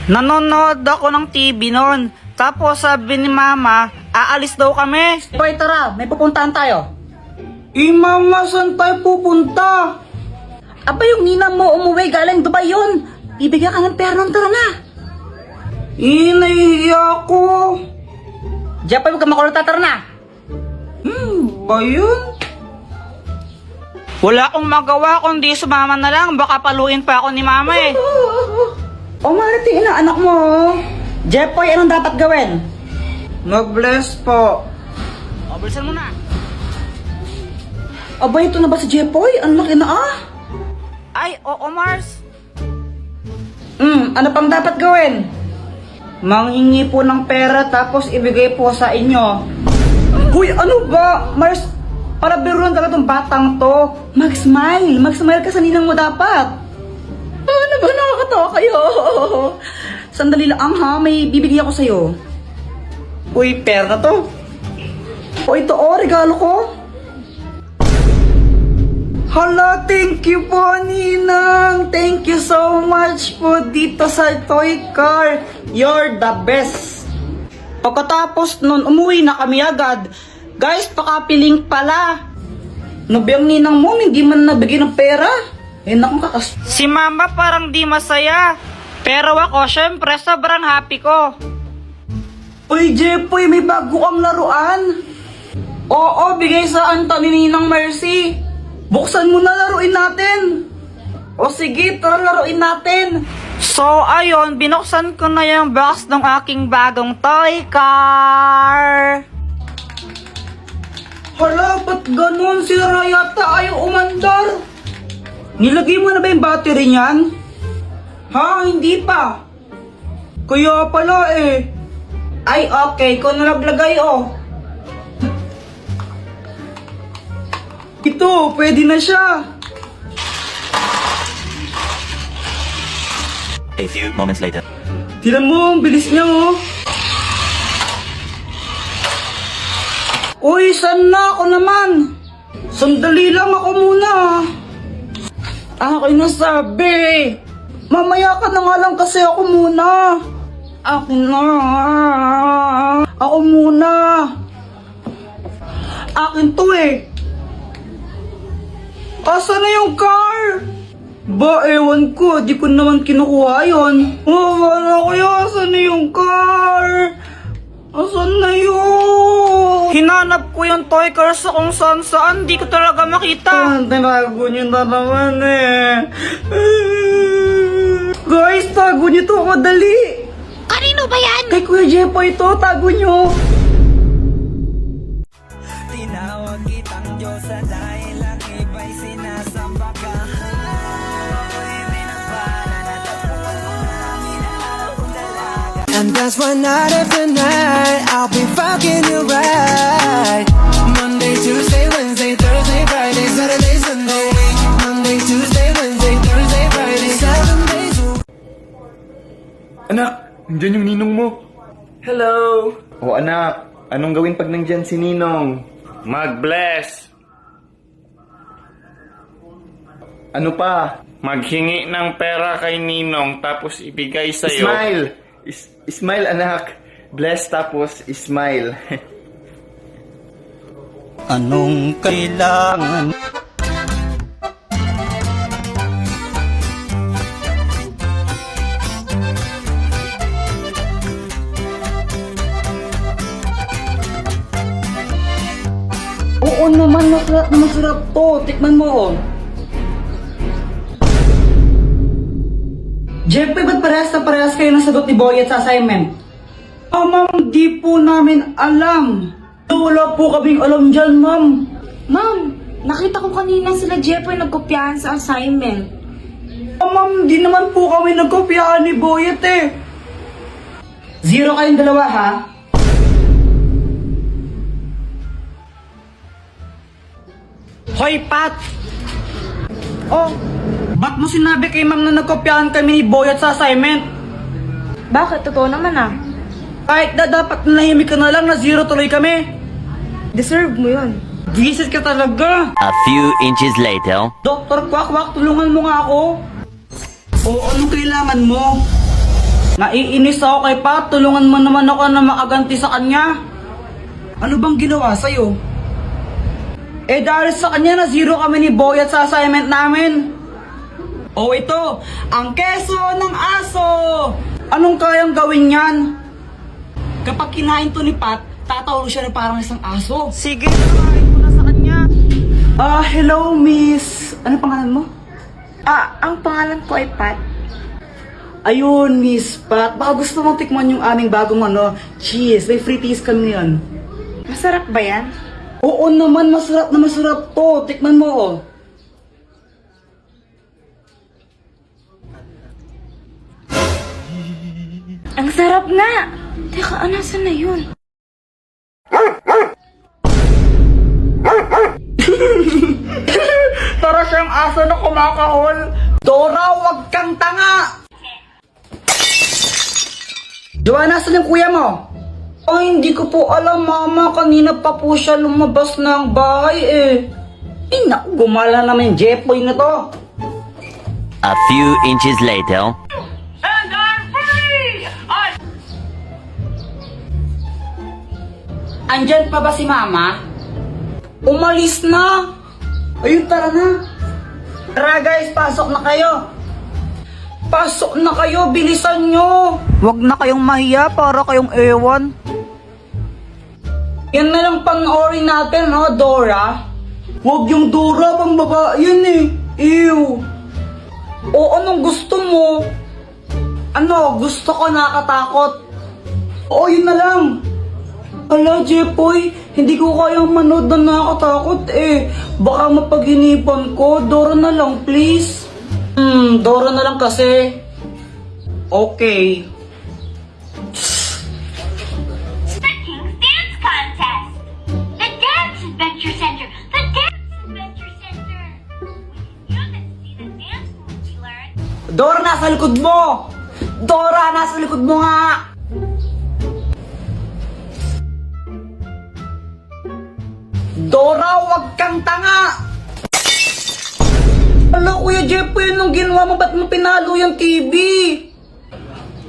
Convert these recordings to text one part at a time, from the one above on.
Nanonood ako ng TV noon. Tapos sabi ni mama, aalis daw kami. Boy, tara, may pupuntahan tayo. Mama, saan tayo pupunta? Aba, yung ninang mo umuwi galing Dubai yun. Bibigyan ka ng pera ng tara na. Nahihiya ako. Jepoy, huwag ka makulot, tara na. Ba yun? Wala akong magawa kundi sumama na lang. Baka paluin pa ako ni mama eh. O, marating na anak mo. Jepoy, anong dapat gawin? Mag-bless po. O, bilisan mo na. Aba, ito na ba si Jepoy? Ang laki na ah. Ay, oo Mars. Ano pang dapat gawin? Manghingi po ng pera tapos ibigay po sa inyo. Uy, ano ba? Mars, para biruan talaga tong batang to. Mag-smile. Mag-smile ka sa ninang mo dapat. Ano ba? Nakakatawa kayo. Sandali lang ha. May bibigyan ako sa'yo. Uy, pera to. O ito regalo ko. Hala, thank you po, Ninang. Thank you so much po dito sa toy car. You're the best. Pagkatapos nun, umuwi na kami agad. Guys, pakapiling pala. Nabiyang ninang mo, hindi man nabigyan ng pera. Naku, Si mama parang di masaya. Pero ako, syempre, sobrang happy ko. Uy, Jepoy, may bago kang laruan. Oo, bigay sa Anta ni Ninang Mercy. Buksan mo na, laruin natin. O sige, tara laruin natin. So, ayun, binuksan ko na yung box ng aking bagong toy car. Hala, ba't ganun? Sira yata ayaw umandar. Nilagay mo na ba yung battery niyan? Ha, hindi pa. Kaya pala eh. Ay, okay, kung naglagay Ito, pwede na siya. A few moments later. Tignan mo, ang bilis niya oh. Uy, saan na ako naman? Sandali lang ako muna. Ako'y nasabi. Mamaya ka na nga lang kasi ako muna. Ako na. Ako muna. Akin to eh. Asan na yung car? Ba, ewan ko. Di ko naman kinukuha yun. Wala ko yun. Asan na yung car? Asan na yun? Hinanap ko yung toy car sa kung saan saan. Di ko talaga makita. Tinago niyo na naman eh. Guys, tago niyo to. Madali. Kanino ba yan? Kay Kuya Jepoy ito. Tago niyo. Tinawag kitang Diyosa dahil ang iba'y sinasamba ka. Ako'y pinagpala na tapuan mo namin akong dalaga. And that's why night after night I'll be fucking you right. Monday, Tuesday, Wednesday, Thursday, Friday, Saturday, Sunday. Monday, Tuesday, Wednesday, Thursday, Friday, 7 days a week. Anak, nandyan yung ninong mo. Hello. O anak, anong gawin pag nandyan si Ninong? Mag-bless. Ano pa? Maghingi ng pera kay Ninong tapos ibigay sa'yo. Smile! Smile anak. Bless tapos smile. Anong kailangan? Oo naman, masarap to. Tikman mo oh. Jepoy, ba't parehas na parehas kayo ng sagot ni Boyet sa assignment? Ma'am, di po namin alam. Wala po kaming alam dyan, ma'am. Ma'am, nakita ko kanina sila Jepoy nagkopyahan sa assignment. Ma'am, di naman po kami nagkopyahan ni Boyet eh. 0 kayong dalawa ha? Hoy, Pat! Oh, ba't mo sinabi kay ma'am na nagkopyahan kami ni Boyet sa assignment? Bakit? Totoo naman ah. Kahit na dapat nahimik ka na lang na 0 tuloy kami. Deserve mo yun. Visit ka talaga. A few inches later. Dr. Kwakwak, tulungan mo nga ako. O anong kailangan mo? Naiinis ako kay Pat. Tulungan mo naman ako na makaganti sa kanya. Ano bang ginawa sa'yo? Eh dahil sa kanya na zero kami ni Boyat sa assignment namin. Oh ito, ang keso ng aso. Anong kayang gawin yan? Kapag kinain to ni Pat, tatawag siya na parang isang aso. Sige, try ko na sa kanya. Hello, miss. Ano pangalan mo? Ang pangalan ko ay Pat. Ayun, Miss Pat. Baka gusto mong tikman yung aming bagong cheese. May free cheese kami ngayon. Masarap ba yan? Oo naman, masarap na masarap to. Tikman mo, oh. Ang sarap nga! Teka, nasan na yun? Para siyang aso na kumakahol. Dora, wag kang tanga! Joanna, saan yung kuya mo? Ay, hindi ko po alam, Mama. Kanina pa po siya lumabas ng bahay eh. Eh, naku, gumala naman yung Jepoy na to. A few inches later. Andyan pa ba si Mama? Umalis na. Ayun, tara na. Tara guys, pasok na kayo. Pasok na kayo, bilisan nyo. Huwag na kayong mahiya para kayong ewan. Yan na lang panoorin natin, no, Dora? Huwag yung Dora, pang babae yan eh. Ew. O anong gusto mo? Ano, gusto ko nakatakot. Oo, yun na lang. Ala, Jepoy, hindi ko kayang manood na nakakatakot eh. Baka mapaginipan ko. Dora na lang, please. Dora na lang kasi. Okay. King's Dance Contest! The Dance Adventure Center! The Dance Adventure Center! You can see the dance moves we learned. Dora, nasa likod mo! Dora, nasa likod mo nga! Dora, wag kang tanga! Ala, Kuya Jepoy, anong ginawa mo? Ba't mo pinalo yung TV?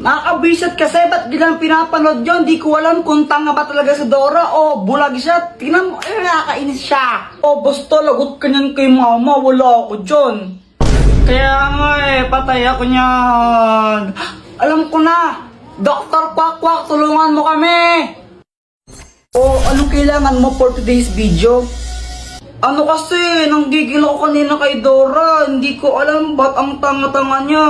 Nakakabisat kasi, ba't gilang pinapanood yun? Di ko alam kung tanga ba talaga si Dora o bulag siya. Tingnan mo, nakakainis siya. O, basta lagot ka niyan kay Mama, wala ako dyan. Kaya nga patay ako niyan. Alam ko na, Dr. Quack, tulungan mo kami. O, anong kailangan mo for today's video? Ano kasi, nanggigil ako kanina kay Dora. Hindi ko alam ba't ang tanga-tanga niya.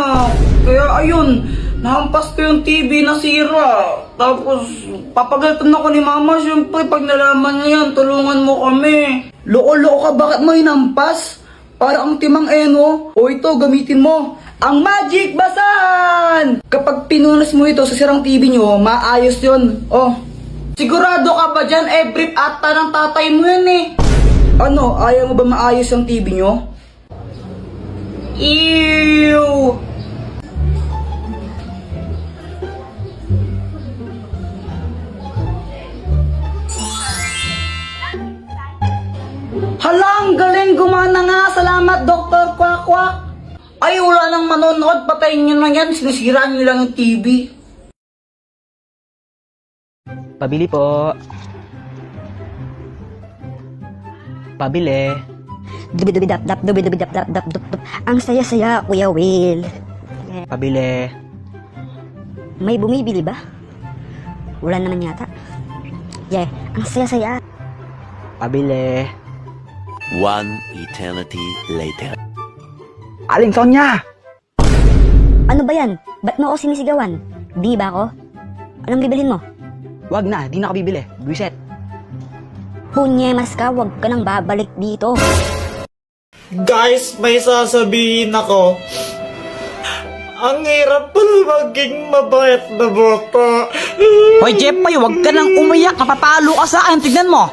Kaya ayun, nahampas ko yung TV na sira. Tapos, papagalitan ako ni Mama. Siyempre, pag nalaman niya yan, tulungan mo kami. Loko-loko ka, bakit mo hinampas? Para ang timang eno. O ito, gamitin mo. Ang Magic Basahan! Kapag pinunas mo ito sa sirang TV nyo, maayos yun. Oh, Sigurado ka ba dyan? Brief ata ng tatay mo yan eh. ano, ayaw mo ba maayos ang TV nyo? Ew! Halang, galing, gumana nga. Salamat, Dr. Quack. Ay, wala nang manonood. Patayin nyo na yan. Sinisiraan nyo lang yung TV. Pabili po. Pabili. Dubidubidap-dap. Ang saya-saya, Kuya Will. Pabili. May bumibili ba? Wala naman yata. Yeah, ang saya-saya. Pabili. One eternity later. Aling Sonya! Ano ba yan? Ba't mo ako sinisigawan? Di ba ako? Anong bibilin mo? Wag na, di na ako bibili. Buiset. Punyemas ka, wag ka nang babalik dito. Guys, may sasabihin ako. Ang hirap pala maging mabait na bata. Hoy, Jepoy, wag ka nang umiyak. Kapapalo ka sa akin. Tignan mo.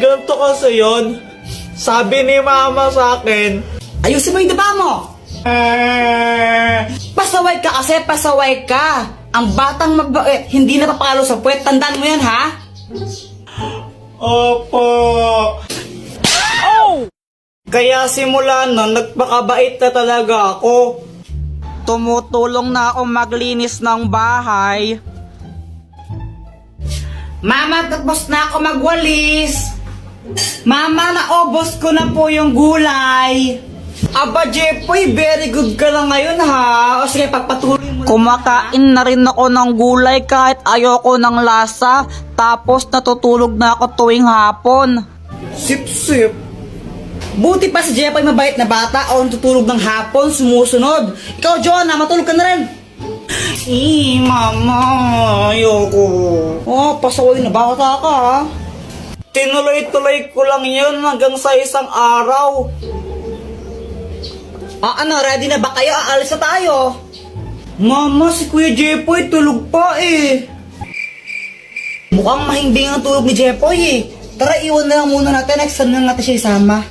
Ganto kasi yun. Sabi ni Mama sa akin, Ayusin mo yung daba mo. Pasaway ka kasi, pasaway ka. Ang batang magbait, hindi napapalo sa puwet. Tandaan mo yan, ha? Opo. Kaya simula nun, nagpakabait na talaga ako. Tumutulong na ako maglinis ng bahay. Mama, tapos na ako magwalis. Mama, naubos ko na po yung gulay. Aba, Jepoy, very good ka na ngayon ha. O sige, pagpatuloy mo. Kumakain na rin ako ng gulay kahit ayoko ng lasa. Tapos natutulog na ako tuwing hapon. Sip-sip. Buti pa si Jepoy mabait na bata o natutulog ng hapon, sumusunod. Ikaw, Jonah, matulog ka na rin. Mama, ayoko. Oh, pasaway na bata ka ha. Tinuloy-tuloy ko lang yun hanggang sa isang araw. Ano, ready na ba kayo? Aalis na tayo. Mama, si Kuya Jepoy tulog pa eh. Mukhang mahimbing ang tulog ni Jepoy eh. Tara, iwan na lang muna natin. Next time na natin siya isama.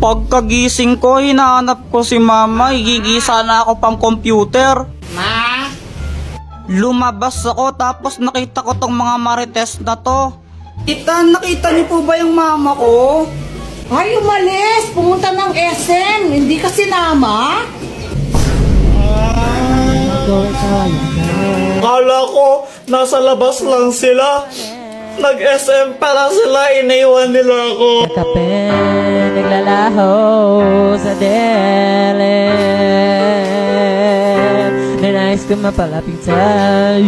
Pagkagising ko, hinahanap ko si Mama. Higigisa na ako pang computer. Ma? Lumabas ako tapos nakita ko tong mga marites na to. Tita, nakita niyo po ba yung mama ko? Ay, umalis! Pumunta ng SM! Hindi ka sinama? Kala ko, nasa labas lang sila. Nag-SM pala sila, iniwan nila ako. Kape, naglalaho sa dilim. Ninais ko mapalapit sa'yo.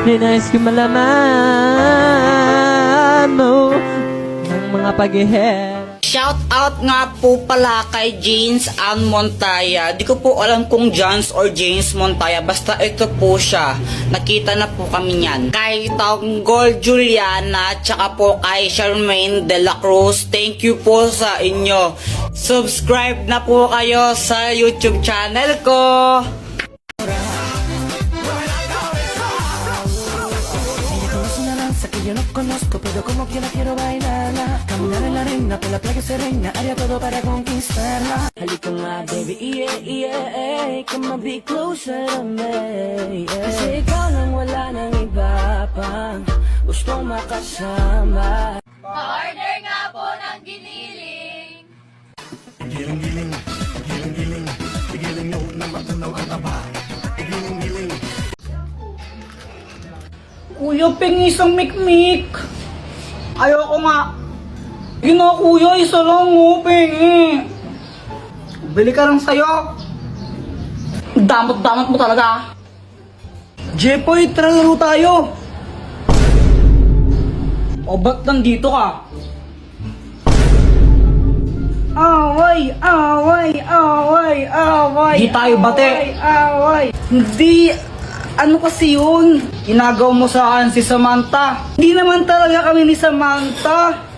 Ninais ko malaman mo ng mga pag-ihera. Shout out nga po pala kay James Ann Montaya. Di ko po alam kung Jans or James Montaya. Basta ito po siya. Nakita na po kami niyan. Kay Tanggol Juliana, tsaka po kay Charmaine de la Cruz. Thank you po sa inyo. Subscribe na po kayo sa YouTube channel ko. Yo no conozco, pero como quiera quiero bailarla. Caminar en la arena, por la playa serena. Haría todo para conquistarla. Halika nga, baby, yeah, yeah. Come on, be closer to me, yeah. Kasi ikaw lang, wala nang iba pang gustong makasama. Pa-order nga po ng giniling. Kuya, pengi isang mikmik. Ayoko nga. Yun na, kuya, isa lang mo, pengi. Bili ka lang sa'yo. Damot-damot mo talaga. Jepoy, tara laro tayo. O ba't nandito ka? Away, away, away, away. Di tayo bate. Away. Hindi, ano kasi yun? Inagaw mo sa akin si Samantha. Hindi naman talaga kami ni Samantha.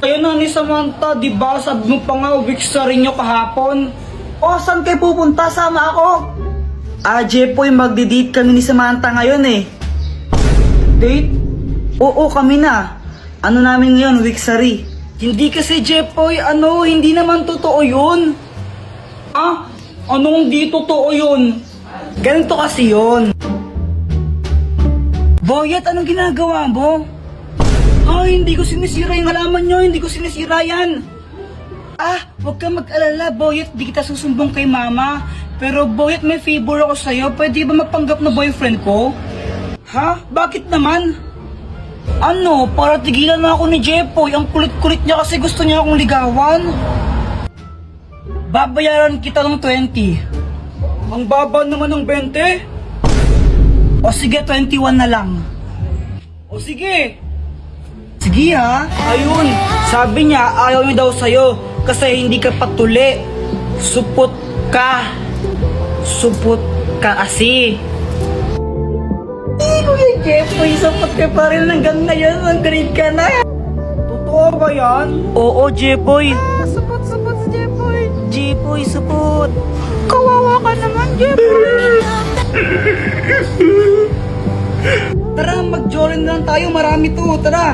Ayun na ni Samantha, di ba? Sabi mo pa nga, weeks na rin nyo kahapon. O, saan kayo pupunta? Sama ako. Jepoy, magdi-date kami ni Samantha ngayon eh. Date? Oo, kami na. Ano namin ngayon, Wixari? Hindi kasi, Jepoy, hindi naman totoo yun. Anong di totoo yun? Ganito kasi yun. Boyet, anong ginagawa mo? Hindi ko sinisira yung halaman nyo, hindi ko sinisira yan. Huwag ka mag-alala, Boyet, di kita susumbong kay Mama. Pero Boyet, may favor ako sa'yo, pwede ba mapanggap na boyfriend ko? Bakit naman? Para tigilan na ako ni Jepoy. Ang kulit-kulit niya kasi gusto niya akong ligawan. Babayaran kita ng 20. Ang baba naman ng 20. O sige, 21 na lang. O sige. Sige ha. Ayun, sabi niya ayaw niya daw sa'yo kasi hindi ka patuli. Supot ka. Supot ka kasi. Kuya Jepoy, sapot ka pa rin hanggang ngayon. Ang grade ka na. Totoo ba yan? Oo, Jepoy. Supot si Jepoy. Jepoy, supot. Kawawa ka naman, Jepoy. Tara, mag-jorin lang tayo. Marami to. Tara.